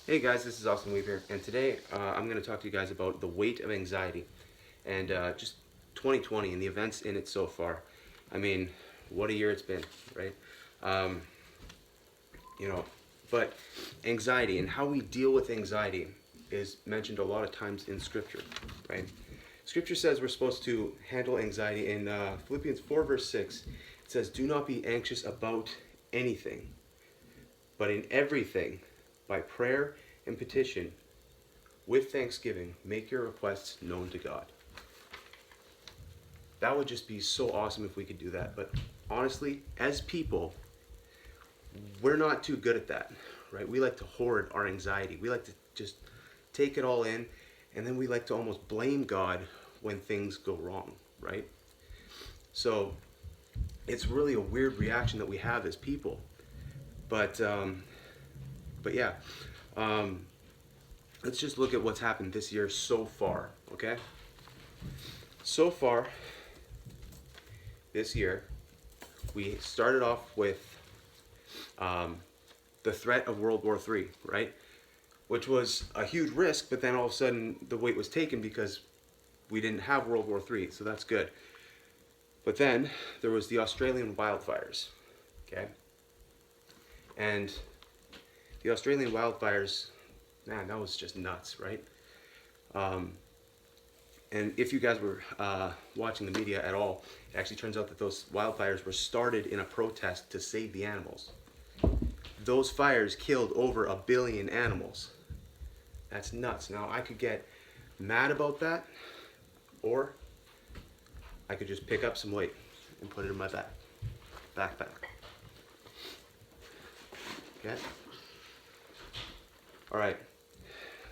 Hey guys, this is Austin Weaver, and today I'm going to talk to you guys about the weight of anxiety and just 2020 and the events in it so far. I mean, what a year it's been, right? Um, you know, but anxiety and how we deal with anxiety is mentioned a lot of times in Scripture, right? Scripture says we're supposed to handle anxiety in Philippians 4, verse 6. It says, "Do not be anxious about anything, but in everything, by prayer and petition, with thanksgiving, make your requests known to God." That would just be so awesome if we could do that. But honestly, as people, we're not too good at that, right? We like to hoard our anxiety. We like to just take it all in, and then we like to almost blame God when things go wrong, right? So it's really a weird reaction that we have as people. But but yeah, um, let's just look at what's happened this year so far, okay? So far this year, we started off with um, the threat of World War III, right? Which was a huge risk, but then all of a sudden the weight was taken because we didn't have World War III, so that's good. But then there was the Australian wildfires, okay? And the Australian wildfires, man, that was just nuts, right? Um, and if you guys were watching the media at all, it actually turns out that those wildfires were started in a protest to save the animals. Those fires killed over 1 billion animals. That's nuts. Now, I could get mad about that, or I could just pick up some weight and put it in my backpack. Okay? All right.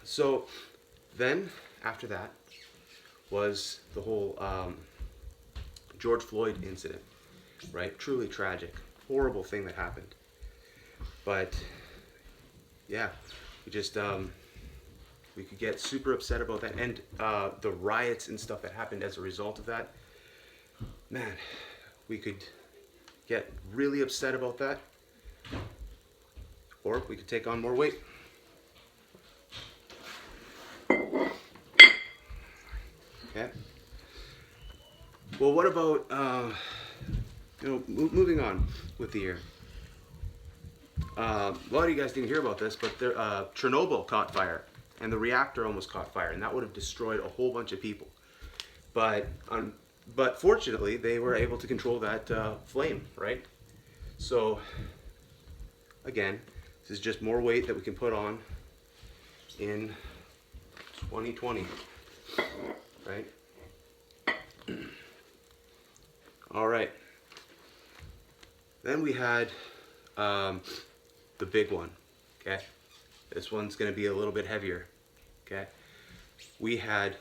So then, after that, was the whole George Floyd incident, right? Truly tragic, horrible thing that happened. But yeah, we just we could get super upset about that, and the riots and stuff that happened as a result of that. Man, we could get really upset about that, or we could take on more weight. Okay. Well, what about moving on with the year? A lot of you guys didn't hear about this, but Chernobyl caught fire, and the reactor almost caught fire, and that would have destroyed a whole bunch of people. But but fortunately, they were able to control that flame, right? So again, this is just more weight that we can put on in 2020, right? All right. Then we had the big one. Okay, this one's going to be a little bit heavier. Okay, we had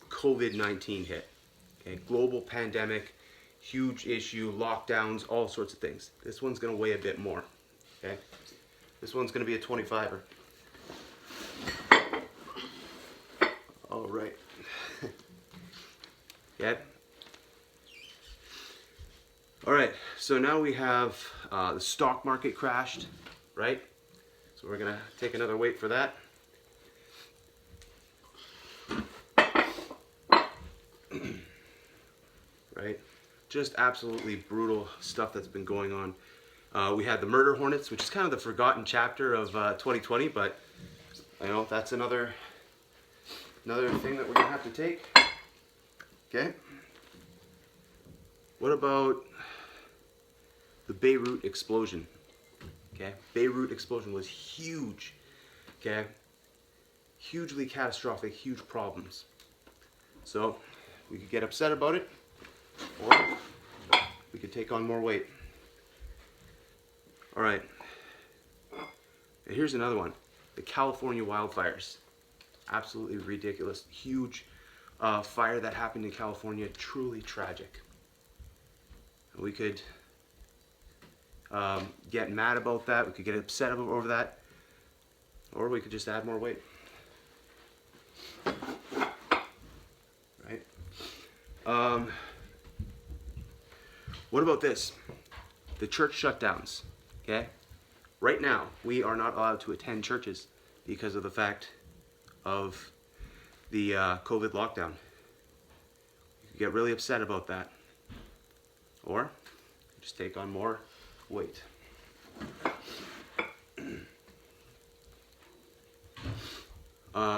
COVID-19 hit. Okay, global pandemic, huge issue, lockdowns, all sorts of things. This one's going to weigh a bit more. Okay, this one's going to be a 25er. All right. Okay. All right. So now we have the stock market crashed, right? So we're gonna take another weight for that. Right? Just absolutely brutal stuff that's been going on. We had the murder hornets, which is kind of the forgotten chapter of 2020, but that's another thing that we're gonna have to take. Okay. What about the Beirut explosion? Okay, Beirut explosion was huge. Okay, hugely catastrophic, huge problems. So we could get upset about it, or we could take on more weight. All right. And here's another one: the California wildfires. Absolutely ridiculous, huge fire that happened in California. Truly tragic. We could get mad about that. We could get upset over that, or we could just add more weight. Right? What about this? The church shutdowns. Okay? right now, we are not allowed to attend churches because of the fact of the COVID lockdown. You could get really upset about that. Or just take on more weight.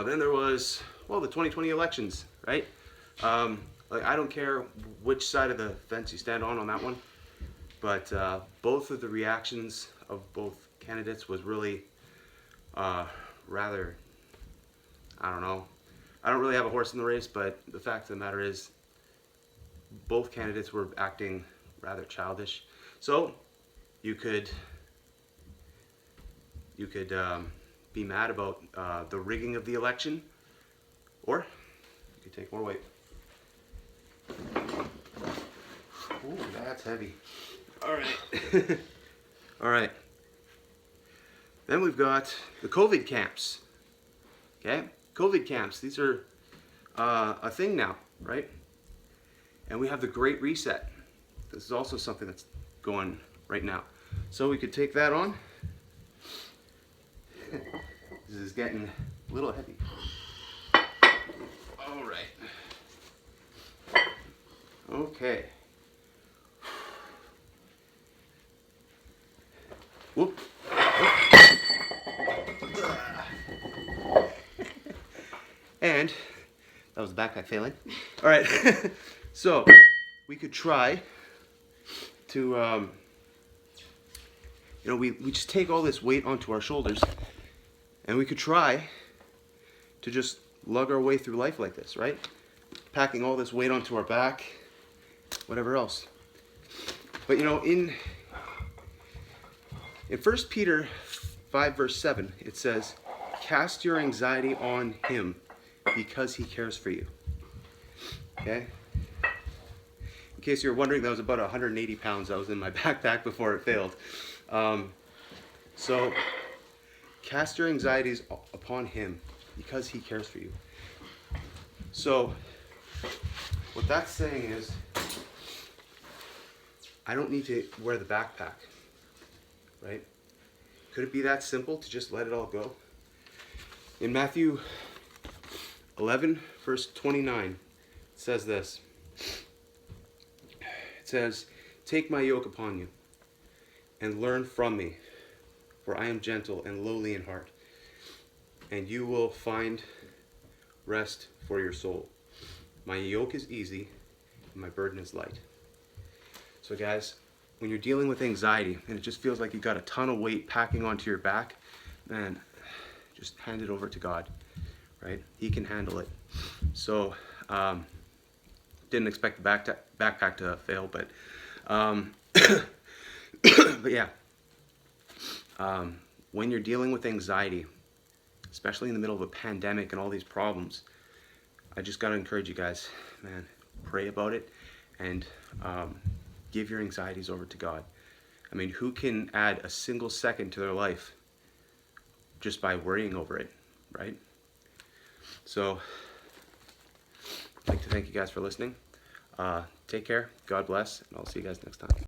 Then there was, well, the 2020 elections, right? Like, I don't care which side of the fence you stand on that one, but both of the reactions of both candidates was really rather, I don't know. I don't really have a horse in the race, but the fact of the matter is both candidates were acting rather childish. So you could be mad about the rigging of the election, or you could take more weight. Ooh, that's heavy. All right. All right. Then we've got the COVID camps. Okay, COVID camps. These are a thing now, right? And we have the Great Reset. This is also something that's going right now. So we could take that on. This is getting a little heavy. All right. Okay. Whoop. And that was the backpack failing. All right. So we could try to, we just take all this weight onto our shoulders, and we could try to just lug our way through life like this, right? Packing all this weight onto our back, whatever else. But in 1 Peter 5 verse 7, it says, "Cast your anxiety on him because he cares for you." Okay? In case you're wondering, that was about 180 pounds that was in my backpack before it failed. So, cast your anxieties upon him because he cares for you. So, what that's saying is, I don't need to wear the backpack, right? Could it be that simple to just let it all go? In Matthew 11, verse 29, it says this. It says, "Take my yoke upon you and learn from me, for I am gentle and lowly in heart, and you will find rest for your soul. My yoke is easy and my burden is light." So guys, when you're dealing with anxiety and it just feels like you've got a ton of weight packing onto your back, man, just hand it over to God, right? He can handle it. So, didn't expect the backpack to fail, but but yeah, when you're dealing with anxiety, especially in the middle of a pandemic and all these problems, I just gotta encourage you guys, man, pray about it and give your anxieties over to God. I mean, who can add a single second to their life just by worrying over it, right? So, I'd like to thank you guys for listening. Take care, God bless, and I'll see you guys next time.